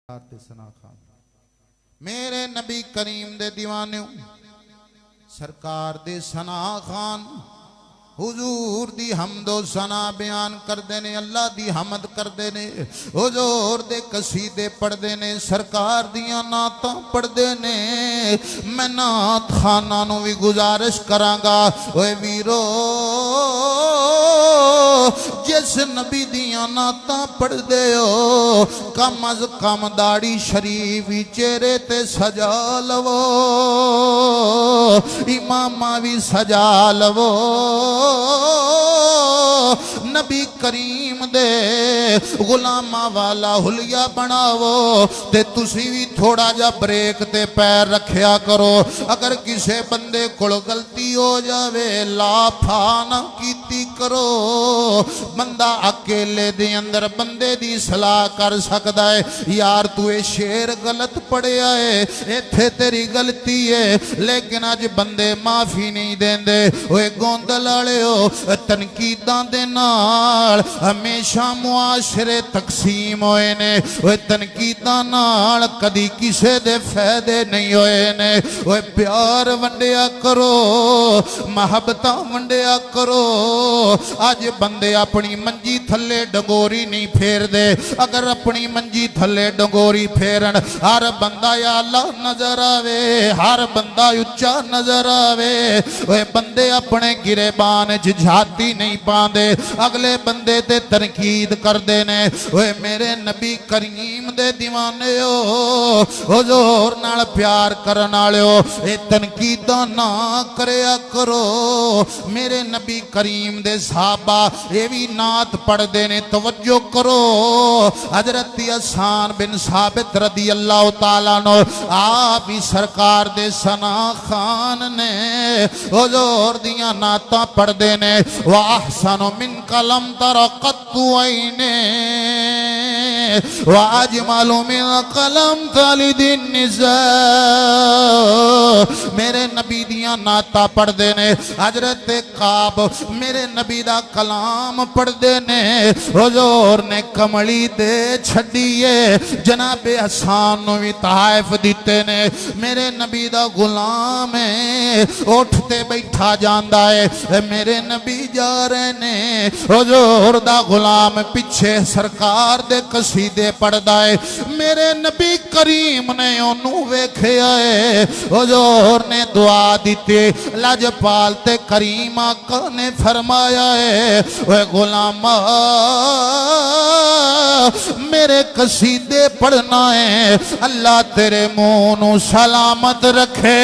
सना खान मेरे नबी करीम दे दीवाने सरकार दे सना खान हुजूर दी हमदो सना बयान करते ने, अल्लाह दी हमद करते ने, हुजूर दे कसीदे पढ़ते ने, सरकार दियां नातां पढ़ते ने। मैं नात खाना नूं भी गुजारिश करांगा, ओए वीरो जिस नबी दियां नातां पढ़दे हो कम अज कम दाढ़ी शरीफ चेहरे ते सजा लवो, इमामा भी सजा लवो, नबी करीम दे गुलामा वाला हुलिया बनावो ते तुसी भी थोड़ा जा ब्रेक ते पैर रखिया करो। अगर किसी बंदे कोल गलती हो जावे लाफा ना कीती करो। बंदा अकेले दे अंदर बंदे दी सलाह कर सकदा है, यार तू ये शेर गलत पढ़िया है, इत्थे तेरी गलती है, लेकिन अज बंदे माफी नहीं देंदे। ओए गोंदल वाले हो, तनकीदां दे नाल हमेशा मुआशरे तकसीम होए ने, ओए तनकीदां नाल कदी किसे दे फायदे नहीं होए ने। ओए प्यार वंडिया करो, महब्बतां वंडिया करो। अज बंदे अपनी मंजी थले डंगोरी नहीं फेरदे, अगर अपनी मंजी थले डंगोरी फेरन हर बंदा या अल्लाह नजर आवे, हर बंदा उच्चा नजर आवे। ओए बंदे अपने गिरेबान च झाती नहीं पांदे, अगले बंदे ते तनकीद करदे ने। ओए मेरे नबी करीम दे दीवाने हो, हुजूर नाल प्यार करन वालिओ ए तनकीदां ना करया करो। मेरे नबी करीम दे सहाबा ये भी नात पढ़दे ने, तवज्जो करो। हजरत हसन बिन साबित रदी अल्लाह तआला नो आप ही सरकार दे सना खान ने हुजूर दियां नातां पढ़दे ने। वा अहसनु मिन कलम तरक़त्तु ऐने वा अजमलु मिन कलम तलिदिन निसा। मेरे नबी दियां नातां पढ़दे ने। हजरत काब मेरे नबी दा कलाम पढ़दे ने। हुजूर ने कमली दे छड़िए जनाबे हसन नूं भी तहफ़ दिते ने। मेरे नबी दा गुलाम है, उठते बैठा जांदा है, मेरे नबी जा रहे ने, हुजूर दा गुलाम पिछे सरकार दे कसीदे पढ़दा है। मेरे नबी करीम ने ओनू वेखिया है, हुजूर ने दुआ दिते, लजपाल ते करीम आका ने फरमाया है, ओए गुलामा मेरे कसीदे पढ़ना है, अल्लाह तेरे मुंह नू सलामत रखे।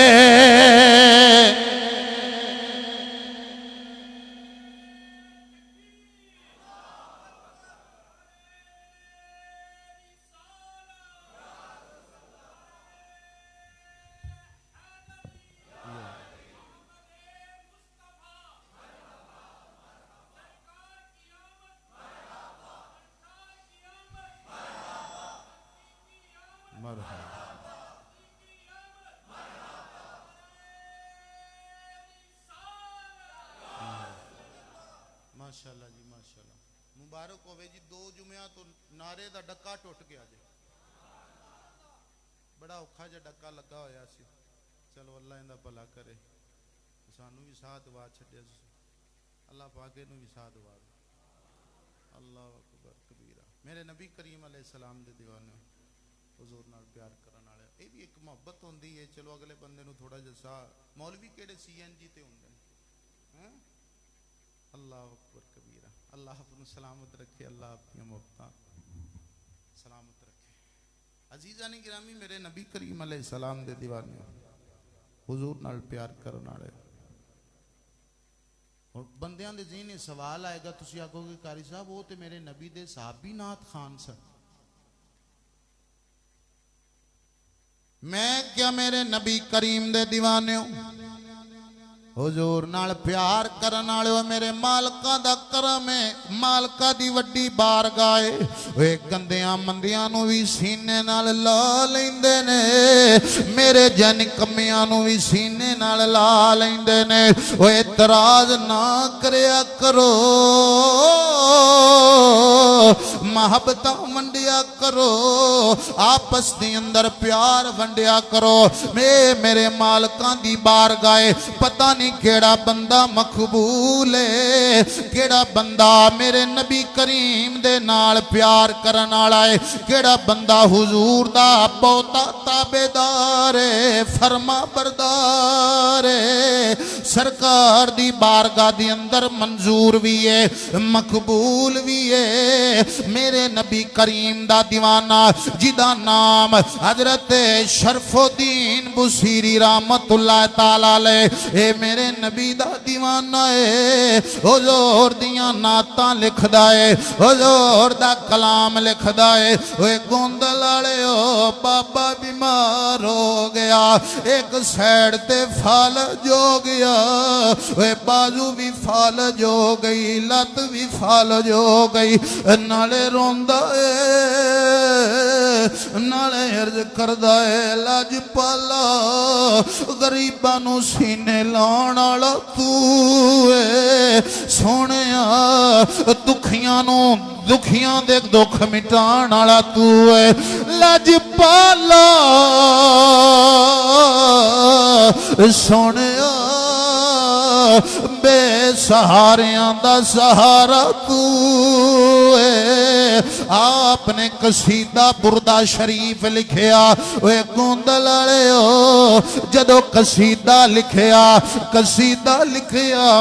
माशाअल्लाह जी माशाअल्लाह, मुबारक होवे जी। दो जुमिया तो नारे दा डक्का टुट गया जी, बड़ा औखा जिहा डक्का लगा होया सी। चलो अल्लाह इंदा भला करे, सानू भी साथ दवा छड्डिया, अल्लाह पाक इहनू भी साथ दवा। अल्लाह अकबर कबीरा। मेरे नबी करीम अलैहिस्सलाम दे दीवाने हुजूर नाल प्यार करन वाले, ये भी एक मोहब्बत होंदी है। चलो अगले बंदे नू थोड़ा जिहा सा, मौलवी केड़े CNG ते हुंदे हैं। अल्लाह अकबर कबीरा। अल्लाह अपनू सलामत रखे, अल्लाह अपनी मोहब्बत सलामत रखे। अजीज़ानी गिरामी मेरे नबी करीम अलैहिस्सलाम दे दीवाने हुजूर नाल प्यार करन वाले, और बंदियां दे ज़हन सवाल आएगा, तुसी आखोगे कारी साहब वो तो मेरे नबी दे सहाबी नात खान सन। मैं क्या मेरे नबी करीम दे दीवाने हुजूर नाल प्यार करन वाले मेरे मालका दा करम है, मालका दी वड्डी बारगाह है। वे गंदियां मंदियां नू भी सीने नाल ला लैंदे ने, मेरे जन कमियां नू भी सीने नाल ला लैंदे ने। ओए इतराज ना करया करो, मोहब्बत वंडिया करो, आपस के अंदर प्यार वंडिया करो। मेरे मालकां दी बारगाह पता नहीं केड़ा बंदा मकबूल है, केड़ा बंदा मेरे नबी करीम दे नाल प्यार करन वाला है, केड़ा बंदा हुजूर दा बहुता ताबेदार है, फरमा बरदार है। सरकार दी बारगाह दी अंदर मंजूर भी है, मकबूल भी है। मेरे नबी करीम दा दीवाना जिदा नाम हजरत शरफुद्दीन बुसीरी रहमतुल्लाह ताला अलैह, ए मेरे नबी दा दीवाना है। हुजूर दियां नातां लिखदा है, हुजूर दा कलाम लिखदा है। ओए गोंदल वालेओ बाबा बीमार हो गया, एक साइड ते फालज हो गया, ओए बाजू भी फालज हो गई, लत भी फालज हो गई, नाले रोंदा नाले अर्ज करदा है लाजपाला गरीबां नू सीने लाउण वाला तू है सोहणिया, दुखियां नू दुखियां दे दुख मिटाण वाला तू है लाजपाला सोहणिया, बेसहारियां दा सहारा तू है। आपने कसीदा बुरदा शरीफ लिखिया, ओए गोंदल वालेओ जदों कसीदा लिखिया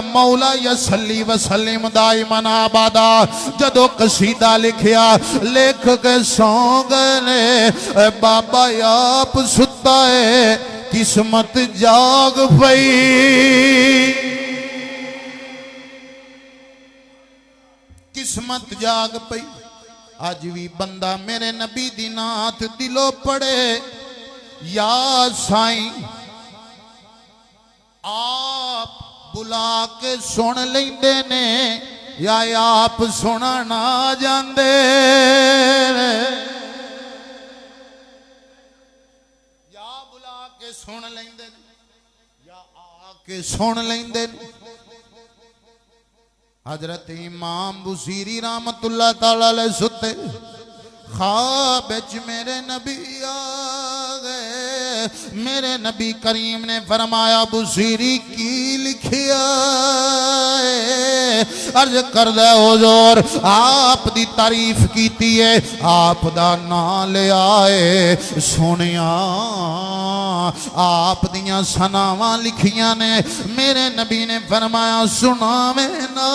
मौला यसल्ली वसल्लिम दाइमन आबादा, जदों कसीदा लिखिया लिख के सौ गए ने बाबा आप सुता है किस्मत जाग पई, किस्मत जाग पई। अज भी बंदा मेरे नबी दी नात दिलों पड़े, या साईं आप बुला के सुन लेंदे ने या आप सुना ना जांदे, या बुला के सुन लेंदे या आके सुन लेंदे। हजरत इमाम बुसीरी रहमतुल्लाह ताला अलैह सुते, ख्वाब विच मेरे नबी आ गए। मेरे नबी करीम ने फरमाया बुसीरी की लिखिया, अर्ज करदा हुजूर आप दी तारीफ कीती है, आप दा नाम लिया है, सुनिया आप दियां सनावां लिखियां ने। मेरे नबी ने फरमाया सुनावे ना।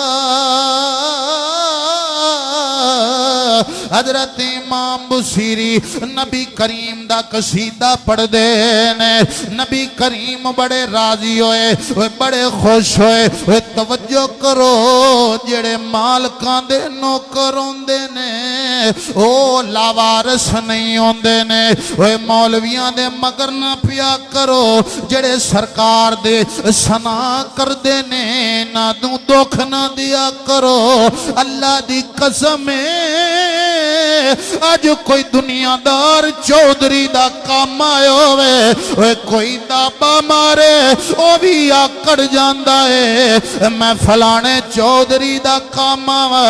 हजरत इमाम बुसीरी नबी करीम दा कसीदा पढ़दे ने, नबी करीम बड़े राजी होए, बड़े खुश होए। तवज्जो करो जेड़े मालकां दे नौकर होंदे ने ओ लावारस नहीं होंदे ने। ओए मौलवियां दे मगर ना पिया करो, जेड़े सरकार दे सना करदे ने ना तू दुख ना दिया करो। अल्लाह दी कसम अज कोई दुनियादार चौधरी दा काम आया होवे, कोई दाबा मारे ओ भी आकड़ जांदा है मैं फलाने चौधरी दा काम आवा।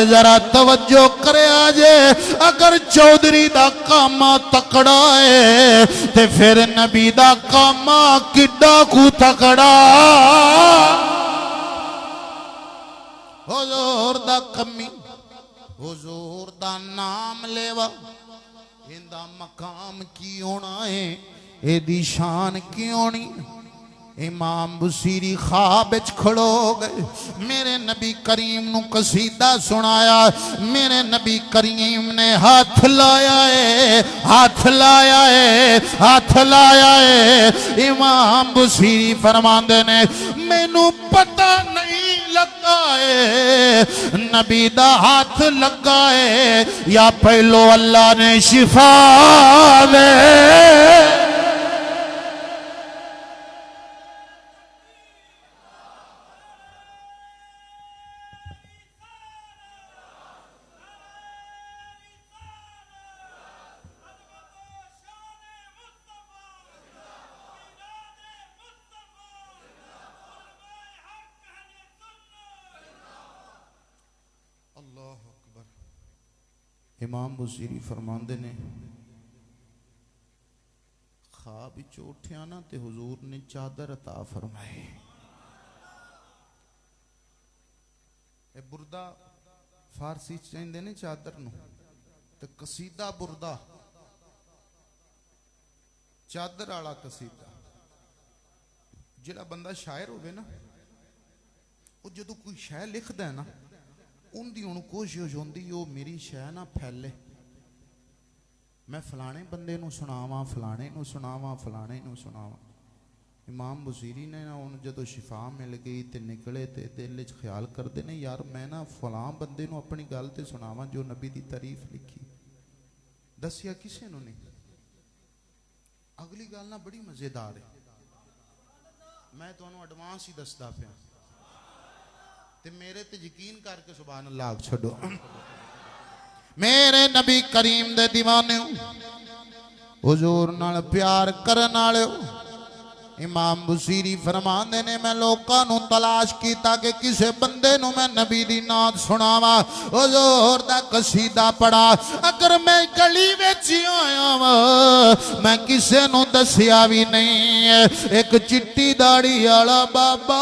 जरा तवज्जो करे जे, अगर चौधरी दा काम तकड़ा है ते फिर नबी दा काम किड्डा कू तकड़ा। हुजूर दा कमी हुजूर दा नाम लेवा, इंदा मकाम की होना है, एदी शान की होनी। इमाम बुसीरी ख्वाब विच खड़ो गए, मेरे नबी करीम नू कसीदा सुनाया। मेरे नबी करीम ने हाथ लाया है, हाथ लाया है, हाथ लाया है। इमाम बुसीरी फरमांदे ने मैनू पता नहीं लगा है नबी दा हाथ लगा है या पहलो अल्लाह ने शिफा दे। अल्लाह अकबर। इमाम बुसीरी फरमांदे ने ख्वाब विच उठिया ना ते हुजूर ने चादर अता फरमाई। ए बुरदा फारसी च कहंदे ने चादर नूं ते कसीदा बुरदा चादर वाला कसीदा। जिहड़ा बंदा शायर होवे ना वो जदों कोई शय लिखदा है ना उनकी उन्होंने कोशिश होंदी वो मेरी शय ना फैले, मैं फलाने बंदे नूं सुनावां फलाने नूं सुनावां फलाने नूं सुनावां। इमाम बुसीरी ने ना उन जदों शिफा मिल गई तो निकले तो दिल च ख्याल करते ने यार मैं ना फलां बंदे नूं अपनी गल तो सुनावां जो नबी की तारीफ लिखी। दसिया किसी नूं नहीं। अगली गल ना बड़ी मजेदार है, मैं तुहानूं एडवांस ही दसदा पिया ते मेरे ते यकीन करके सुभान अल्लाह छड्डो। मेरे नबी करीम दे दीवाने हुजूर नाल प्यार करन वाले इमाम बुसीरी फरमांदे ने मैं लोकां नूं तलाश कीता कि किसे बंदे नूं मैं नबी दी नात सुनावां हुजूर दा कसीदा पढ़ा। अगर मैं गली विच आया वां मैं किसे नूं दसिया भी नहीं। एक चिट्टी दाढ़ी वाला बाबा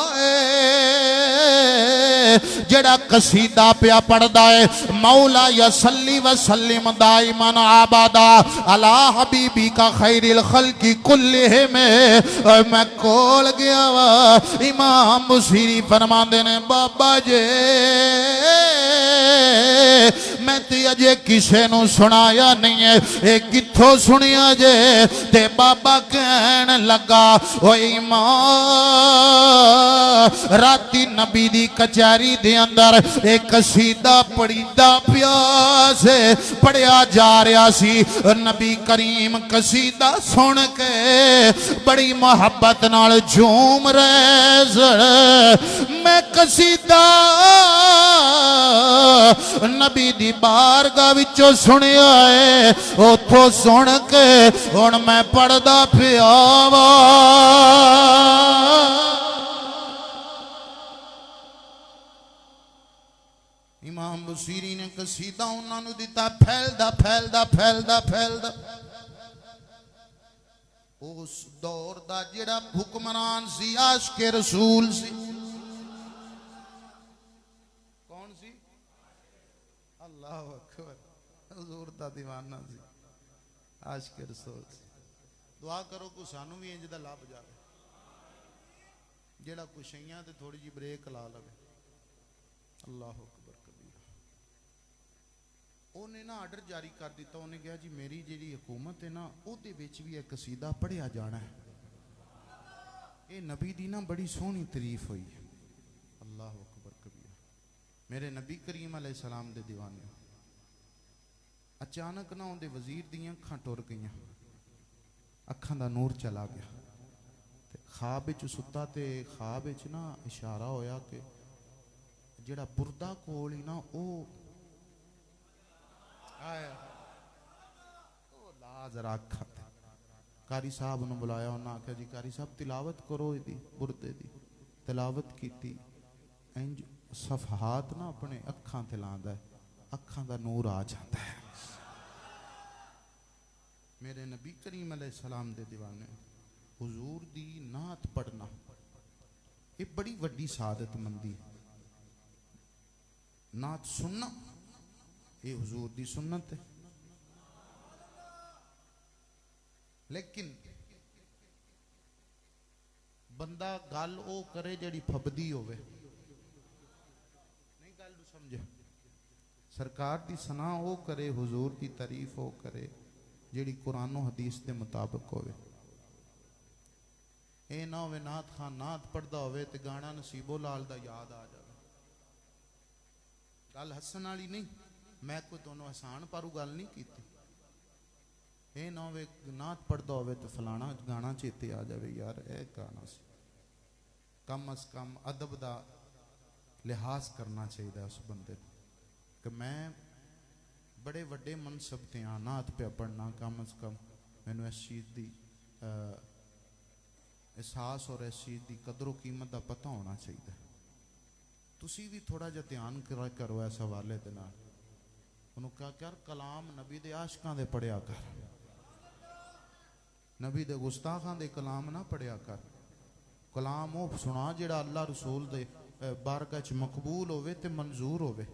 जेड़ा कसीदा पिया पढ़दा है मौला यसल्ली वसल्लिम दाइमन आबादा अला हबीबी का खैरिल खल्की कुल्लिहिम। मैं कोल गया वा इमाम बुसीरी फरमांदे ने बाबा जे मैं ते अजे किसे नूं सुनाया नहीं है ए किथों सुनिया जे। ते बाबा कहन लगा ओ इमाम राती नबी दी कचहरी दे अंदर एक कसीदा पढ़ीदा पिया से पढ़िया जा रहा सी। नबी करीम कसीदा सुन के बड़ी मोहब्बत नाल झूम रहे। मैं कसीदा नबी दी बारगाह विचों सुनिया है उथों सुन के हुण मैं पढ़दा पिया वा। इमाम बुसीरी ने कसीदा उन्होंने दिता फैलदा फैलदा फैलदा फैलदा। उस दौर दा जिहड़ा हुक्मरान सी आशिक़े रसूल सी। कौन सी? अल्लाह अकबर हुजूर दा दीवाना सी आशिक़े रसूल सी। दुआ करो को सानू भी इंज दा लभ जावे जिहड़ा कुछैयां ते थोड़ी जी ब्रेक ला लवे। अल्लाह अकबर कबीरा। उन्हें ना आर्डर जारी कर दिता। उन्हें कहा जी मेरी जी हुकूमत है ना उहदे विच भी एक कसीदा पढ़िया जाना है। ये नबी दी ना बड़ी सोहनी तारीफ हुई है। अल्लाह अकबर कबीरा। मेरे नबी करीम अलैहिस्सलाम दे दीवाने अचानक ना उनके वजीर दी अखां टुर गई, अखां दा नूर चला गया। ख्वाब विच सुता ते ख्वाब विच ना इशारा होया कि जिहड़ा बुरदा कोल ही ना वो ला जरा अखा। कारी साहब नूं बुलाया, उन्हें आख्या जी कारी साहब तिलावत करो इहदी बुरदे दी। तिलावत की इंज सफहात ना अपने अखां ते लांदा है, अखां दा नूर आ जाता है। मेरे नबी करीम अलैहिस्सलाम दे दीवाने हुजूर दी नात पढ़ना ये बड़ी वड्डी सादत मंदी। नात सुनना ये हुजूर दी सुन्नत है। लेकिन बंदा गल ओ करे जड़ी फबदी होवे। नहीं गल समझे? सरकार दी सना ओ करे, हुजूर दी तारीफ ओ करे जड़ी कुरान और हदीस के मुताबिक होवे। ये ना होवे नात खान नात पढ़दा होवे ते गाना नसीबो लाल दा याद आ जाए। गल हसन वाली नहीं, मैं कोई दोनों आसान पारू गल नहीं की। ये ना होवे नात पढ़दा होवे तो फलाना गाना चेते आ जाए यार ए गाना सी। कम अज कम अदब का लिहाज करना चाहिए उस बंदे कि मैं बड़े वड्डे मनसब ते हाँ नात पे पढ़ना। कम अज कम मैनू इस चीज़ की एहसास और इस चीज़ की कदरों कीमत का पता होना चाहिए। तुसी भी थोड़ा जिहा ध्यान करो इस हवाले दे नाल। ਉਹਨੂੰ ਕਿਹਾ ਕਰ ਕਲਾਮ ਨਬੀ ਦੇ ਆਸ਼ਕਾਂ ਦੇ ਪੜਿਆ ਕਰ, नबी दे गुस्ताखां दे कलाम ना पढ़िया कर। कलाम वो सुना जिहड़ा अल्लाह रसूल दे बारगाह च मकबूल होवे ते मंजूर होवे।